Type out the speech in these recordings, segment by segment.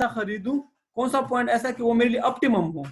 ऐसा खरीदूं, कौन सा पॉइंट ऐसा कि वो मेरे लिए ऑप्टिमम हो।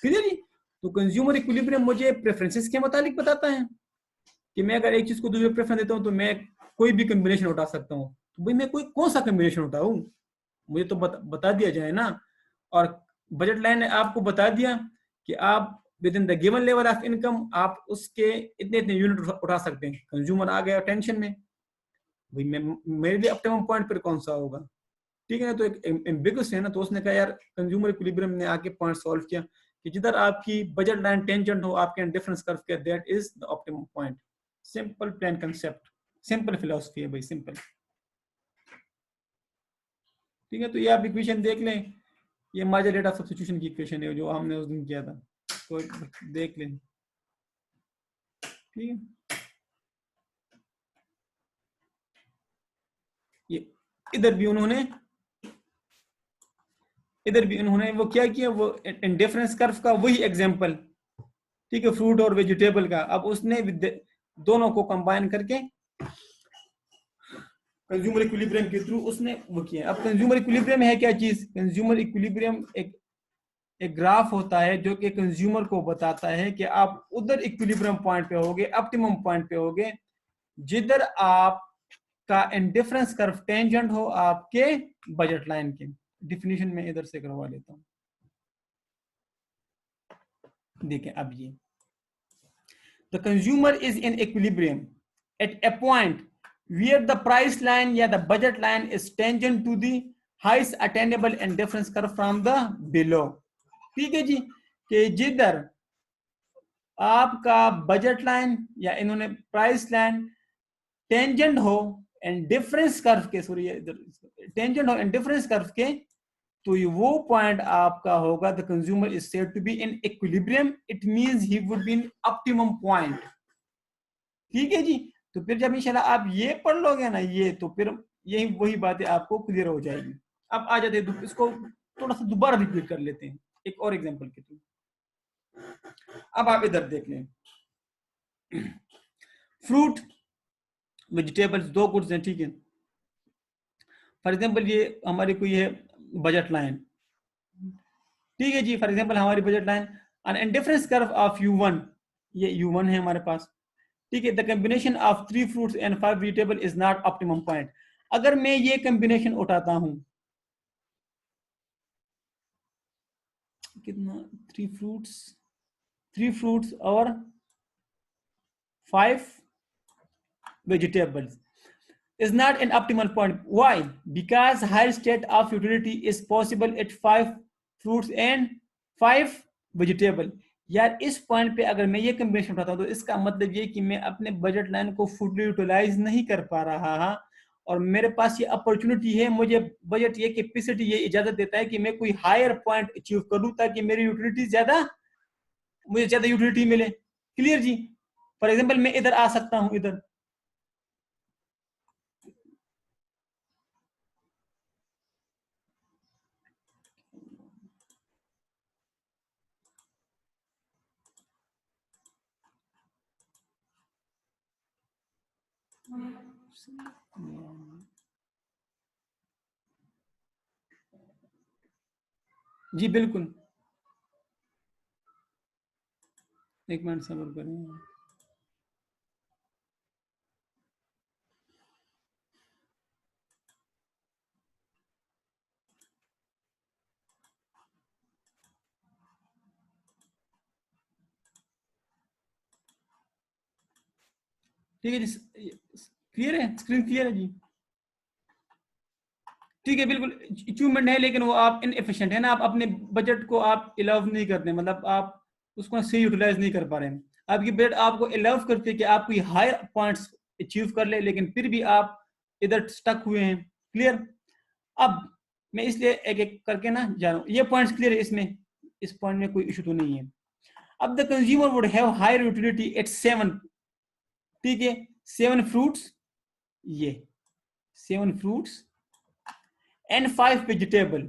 क्लियर जी? तो कंज्यूमर इक्विलिब्रियम मुझे प्रेफरेंसेस के मुताबिक बताता है कि मैं अगर एक चीज को दूसरे प्रेफरेंस देता हूँ तो मैं कोई भी कॉम्बिनेशन उठा सकता हूँ। तो भाई मैं कोई कौन सा कॉम्बिनेशन उठाऊं, मुझे तो बता दिया जाए ना। और बजट लाइन ने आपको बता दिया कि आप with in the given level of income आप उसके इतने इतने यूनिट उठा सकते हैं। कंज्यूमर आ गया टेंशन में, भाई मैं मेरे लिए ऑप्टिमम पॉइंट पर कौन सा होगा। ठीक है ना, तो एक एम्बिगस है ना, तो उसने कहा यार कंज्यूमर इक्विलिब्रियम ने आके पॉइंट सॉल्व किया कि जिधर आपकी बजट लाइन टेंजेंट हो आपके डिफरेंस कर्व के, that is the optimum point. Simple plan concept, simple philosophy है भाई, सिंपल। ठीक है, तो ये आप इक्वेशन देख लें, ये मार्जिनल रेट ऑफ सब्स्टिट्यूशन की इक्वेशन है जो हमने उस दिन किया था, तो देख लें। ठीक है, ये इधर भी उन्होंने वो क्या किया, वो इंडिफरेंस कर्व का वही एग्जांपल, ठीक है, फ्रूट और वेजिटेबल का। अब उसने दोनों को कंबाइन करके कंज्यूमर इक्विलिब्रियम के थ्रू उसने वो किया। अब कंज्यूमर इक्विलिब्रियम है क्या चीज? कंज्यूमर इक्विलिब्रियम एक ग्राफ होता है जो कि कंज्यूमर को बताता है कि आप उधर इक्विलिब्रियम पॉइंट पे होगे, ऑप्टिमम पॉइंट पे होगे, जिधर आपका इंडिफरेंस कर्व टेंजेंट हो आपके बजट लाइन के। डिफिनीशन में इधर से करवा लेता हूं, देखें अब ये the consumer is in equilibrium at A point where the price line या the budget line is tangent to the highest attainable indifference curve from the below। ठीक है जी, कि जिधर आपका बजट लाइन या इन्होंने प्राइस लाइन टेंजेंट हो and difference curve के, सॉरी टेंजेंट हो एंड डिफरेंस कर्व के, तो वो पॉइंट आपका होगा the consumer is said to be in equilibrium. It means he would be in optimum point. ठीक है जी, तो फिर जब इंशाल्लाह आप ये पढ़ लोगे ना ये, तो फिर यही वही बातें आपको क्लियर हो जाएगी। अब आ जाते हैं, इसको थोड़ा सा दोबारा रिपीट कर लेते हैं एक और एग्जांपल के थ्रू। अब आप इधर देख लें, फ्रूट वेजिटेबल्स दो गुड्स हैं, ठीक है। फॉर एग्जांपल ये हमारी कोई है बजट लाइन, ठीक है जी। फॉर एग्जांपल हमारी budget line an indifference curve of U1, ये U1 है हमारे पास, ठीक है। The combination of 3 fruits and 5 vegetable is not optimum point. अगर मैं ये कॉम्बिनेशन उठाता हूं, कितना, 3 फ्रूट्स और 5 vegetables is not an optimal point. Why? Because higher state of utility is possible at 5 fruits and 5 vegetable। यार इस पॉइंट पे अगर मैं ये कॉम्बिनेशन उठाता हूं तो इसका मतलब ये कि मैं अपने बजट लाइन को फुली यूटिलाइज नहीं कर पा रहा, और मेरे पास ये अपॉर्चुनिटी है, मुझे बजट ये कैपेसिटी ये इजाजत देता है कि मैं कोई हायर पॉइंट अचीव करूं ताकि मेरी यूटिलिटी मुझे ज्यादा यूटिलिटी मिले। Clear ji? फॉर एग्जाम्पल मैं इधर आ सकता हूं, इधर जी बिल्कुल, एक मिनट सब्र करें। ठीक है जी, क्लियर है, स्क्रीन क्लियर है जी? ठीक है, बिल्कुल अचीवमेंट है, लेकिन वो आप इनएफिशिएंट है ना, आप अपने बजट को आप अलाउ नहीं करते, मतलब आप उसको सही यूटिलाइज नहीं कर पा रहे हैं। आपकी बजट आपको अलाउ करती है कि आप कोई हायर पॉइंट्स अचीव कर ले, लेकिन फिर भी आप इधर स्टक हुए हैं। क्लियर? अब मैं इसलिए एक एक करके ना जा रहा हूँ, ये पॉइंट्स क्लियर है, इसमें इस पॉइंट में कोई इशू तो नहीं है। अब the consumer would have higher utility at 7, ठीक है, 7 फ्रूट्स, ये 7 फ्रूट्स एंड 5 वेजिटेबल,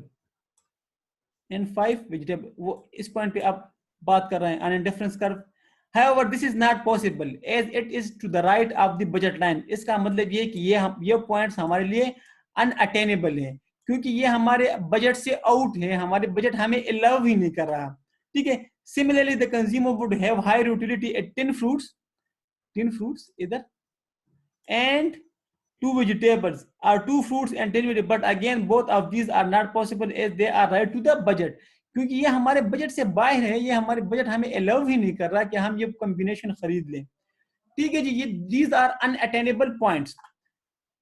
वो इस पॉइंट पे आप बात कर रहे हैं on difference curve. However, this is not possible as it is to the right of the budget line। इसका मतलब ये कि ये पॉइंट्स हमारे लिए अनअटेनेबल है, क्योंकि ये हमारे बजट से आउट है, हमारे बजट हमें अलाउ ही नहीं कर रहा, ठीक है। Similarly the consumer would have higher utility at 10 fruits इधर and 2 vegetables, or 2 fruits and 10 vegetables, but again both of these are not possible as they are right to the budget, क्योंकि ये हमारे budget से बाहर है, ये हमारे budget हमें अलाउ ही नहीं कर रहा कि हम ये कॉम्बिनेशन खरीद लें, ठीक है जी। ये दीज आर अनअटेनेबल पॉइंट्स,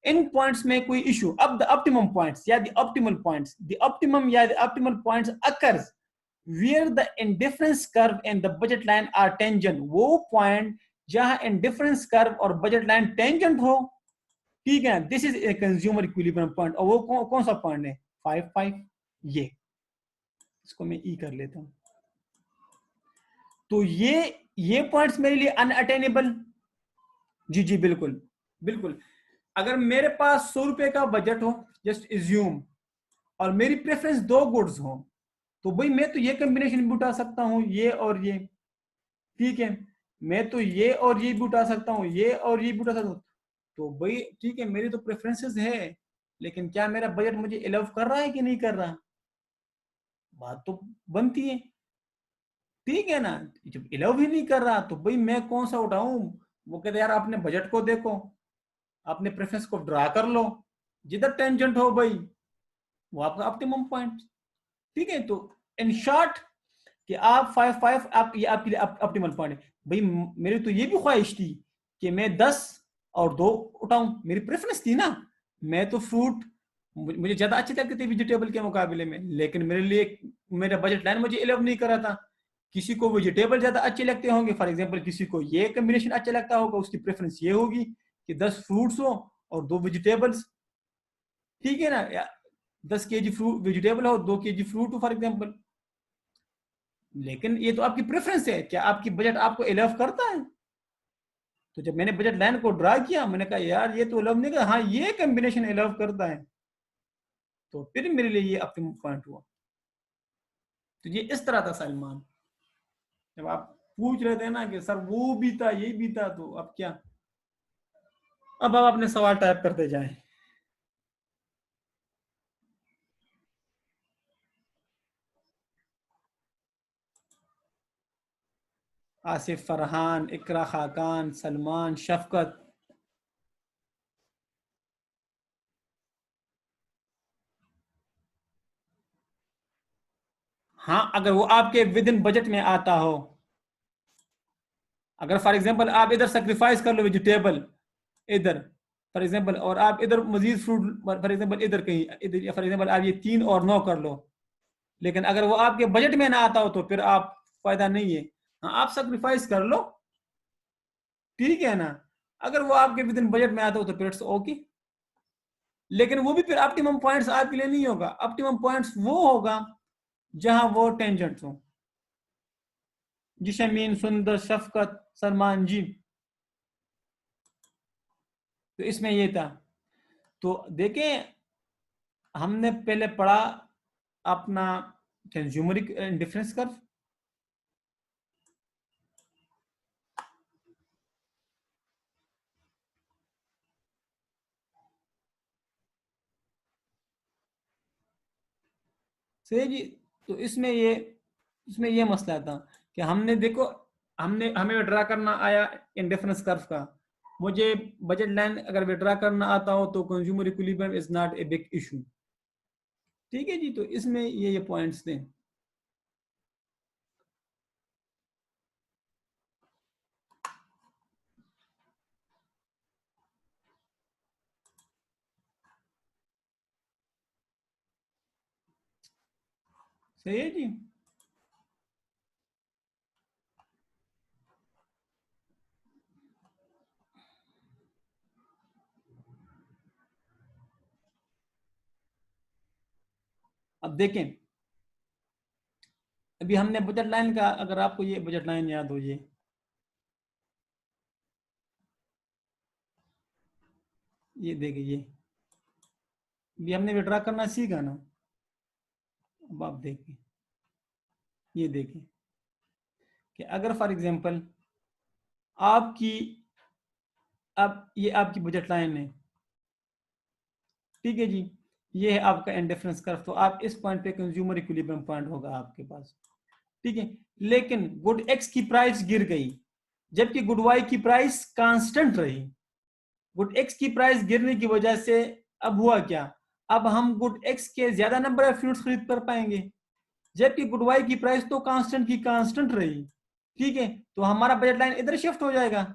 इन पॉइंट्स में कोई इशू। अब द ऑप्टिमम पॉइंट्स या the optimal points, the optimum या the optimal points occurs where the indifference curve and the budget line are tangent, वो पॉइंट जहां इंडिफरेंस कर्व और budget line tangent हो, ठीक है, this is a consumer equilibrium point. और वो कौन सा पॉइंट है? 5 ये, इसको मैं ई कर लेता हूं। तो ये पॉइंट्स मेरे लिए अनअटेनेबल, जी जी बिल्कुल बिल्कुल। अगर मेरे पास 100 रुपए का बजट हो, जस्ट एज्यूम, और मेरी प्रेफरेंस 2 गुड्स हो, तो भाई मैं तो ये कॉम्बिनेशन भी उठा सकता हूं, ये और ये, ठीक है। मैं तो ये और ये भी उठा सकता हूँ, ये और ये भी उठा सकता हूँ, तो भाई ठीक है, मेरी तो प्रेफरेंसेस है, लेकिन क्या मेरा बजट मुझे अलाउ कर रहा है कि नहीं कर रहा? बात तो बनती है, ठीक है ना। जब अलाउ भी नहीं कर रहा तो भाई मैं कौन सा उठाऊं? वो कहते यार अपने बजट को देखो, अपने प्रेफरेंस को ड्रा कर लो, जिधर टेंजेंट हो भाई वो आपका ऑप्टिमम पॉइंट, ठीक है। तो इन शॉर्ट कि आप 5 आप ये आपके लिए ऑप्टिमल पॉइंट है। भाई मेरी तो ये भी ख्वाहिश थी कि मैं 10 और 2 उठाऊं, मेरी प्रेफरेंस थी ना। मैं तो फ्रूट मुझे ज्यादा अच्छे लगते थे वेजिटेबल के मुकाबले में, लेकिन मेरे लिए मेरा बजट लाइन मुझे अलाउ नहीं कर रहा था। किसी को वेजिटेबल ज्यादा अच्छे लगते होंगे, फॉर एग्जांपल किसी को ये कॉम्बिनेशन अच्छा लगता होगा, उसकी प्रेफरेंस ये होगी कि 10 फ्रूट्स हो और 2 वेजिटेबल्स, ठीक है ना। 10 kg फ्रूट वेजिटेबल हो, 2 kg फ्रूट हो फॉर एग्जाम्पल। लेकिन ये तो आपकी प्रेफरेंस है, क्या आपकी बजट आपको अलाउ करता है? तो जब मैंने बजट लाइन को ड्रा किया, मैंने कहा यार ये तो अलाउ नहीं करता, हाँ ये कॉम्बिनेशन अलाउ करता है, तो फिर मेरे लिए ये ऑप्टिमम पॉइंट हुआ। तो ये इस तरह था सलमान। जब आप पूछ रहे थे ना कि सर वो भी था ये भी था, तो अब क्या, अब आप अपने सवाल टाइप करते जाएं। आसिफ, फरहान, इकरा खाकान, सलमान, शफकत। हाँ, अगर वो आपके विद इन बजट में आता हो, अगर फॉर एग्जांपल आप इधर सेक्रीफाइस कर लो वेजिटेबल इधर, फॉर एग्जांपल, और आप इधर मजीद फ्रूट फॉर एग्जांपल इधर कहीं इधर, फॉर एग्जांपल आप ये 3 और 9 कर लो, लेकिन अगर वो आपके बजट में ना आता हो तो फिर आप फायदा नहीं है। हाँ, आप सेक्रीफाइस कर लो, ठीक है ना। अगर वो आपके विद इन बजट में आता हो तो फिर इट्स ओके, लेकिन वो भी फिर ऑप्टिमम पॉइंट्स आपके लिए नहीं होगा। ऑप्टिमम पॉइंट्स वो होगा जहां वो टेंजेंट्स हो। जी शमीन, सुंदर, शफकत, सलमान जी, तो इसमें ये था। तो देखें, हमने पहले पढ़ा अपना कंज्यूमर डिफरेंस कर्व, सही जी। तो इसमें ये मसला था कि हमने देखो, हमें विड्रा करना आया इंडिफरेंस कर्व का, मुझे बजट लाइन अगर विड्रा करना आता हो तो consumer equilibrium is not a big issue, ठीक है जी। तो इसमें ये पॉइंट्स थे। सही है जी। अब देखें, अभी हमने बजट लाइन का, अगर आपको ये बजट लाइन याद हो, ये देखिए, ये हमने विड्रा करना सीखा ना। अब आप देखिए, ये देखिए कि अगर फॉर एग्जांपल आपकी, अब ये आपकी बजट लाइन है, ठीक है जी। ये है आपका इंडिफरेंस कर्व। तो आप इस पॉइंट पे कंज्यूमर इक्विलिब्रियम पॉइंट होगा आपके पास, ठीक है। लेकिन गुड एक्स की प्राइस गिर गई जबकि गुड वाई की प्राइस कांस्टेंट रही। गुड एक्स की प्राइस गिरने की वजह से अब हुआ क्या, अब हम गुड एक्स के ज्यादा नंबर ऑफ यूनिट्स खरीद कर पाएंगे, जबकि गुड वाई की प्राइस तो कांस्टेंट की कांस्टेंट रही, ठीक है। तो हमारा बजट लाइन इधर शिफ्ट हो जाएगा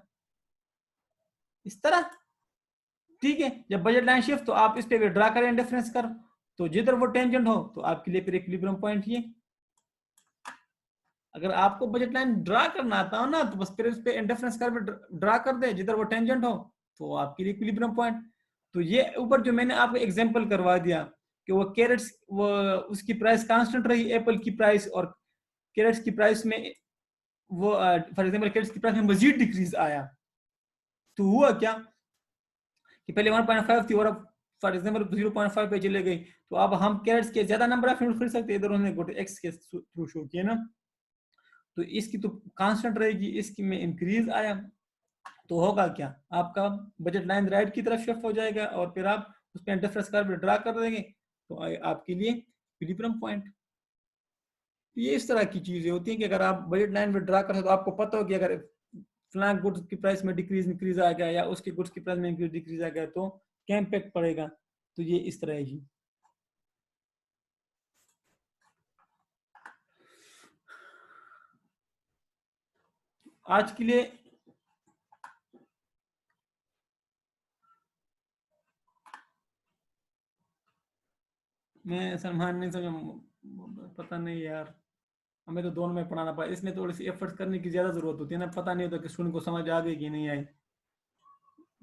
इस तरह, ठीक है। जब बजट लाइन शिफ्ट तो आप इस पे ड्रा करें डिफरेंस कर, तो जिधर वो टेंजेंट हो तो आपके लिए फिर इक्विलिब्रियम पॉइंट ये। अगर आपको बजट लाइन ड्रा करना आता हो ना तो बस फिर उस पे इंडिफरेंस कर्व ड्रा कर दे, जिधर वो टेंजेंट हो तो आपके लिए इक्विलिब्रियम पॉइंट। तो ये ऊपर जो मैंने आपको एग्जांपल करवा दिया कि वो कैरेट्स, वो उसकी प्राइस कांस्टेंट रही एप्पल की प्राइस, और कैरेट्स की प्राइस में वो फॉर एग्जांपल कैरेट्स की प्राइस में मजीद डिक्रीज आया, तो हुआ क्या कि पहले 1.5 थी और अब फॉर एग्जांपल 0.5 पे चले गई, तो अब हम कैरेट्स के ज्यादा नंबर ऑफ यूनिट खरीद सकते हैं, इधर उन्होंने गुड एक्स के थ्रू शो किया ना। तो इसकी तो कांस्टेंट रहेगी, इसकी में इंक्रीज आया तो होगा क्या, आपका बजट लाइन राइट की तरफ शिफ्ट हो जाएगा और फिर आप उस पर इंटरफेरेंस कर्व ड्रा कर देंगे तो आपके लिए इक्विलिब्रियम पॉइंट। ये इस तरह की चीजें होती हैं कि अगर आप बजट लाइन में ड्रा करते हो तो आपको पता हो कि अगर फलां गुड्स की प्राइस में डिक्रीज इंक्रीज आ गया या उसके गुड्स की प्राइस में इंक्रीज डिक्रीज आ गया तो क्या इम्पैक्ट पड़ेगा। तो ये इस तरह है जी। आज के लिए मैं सलमान नहीं समझा, पता नहीं यार, हमें तो दोनों में पढ़ाना पड़ा, इसमें थोड़ी सी एफर्ट्स करने की ज्यादा जरूरत होती है ना, पता नहीं होता कि स्टूडेंट को समझ आ गई कि नहीं आई।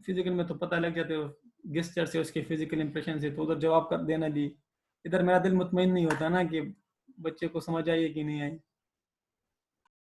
फिजिकल में तो पता लग जाते हो गेस्चर से, उसके फिजिकल इंप्रेशन से, तो उधर जवाब कर देना भी, इधर मेरा दिल मुतमईन नहीं होता ना कि बच्चे को समझ आई कि नहीं आई।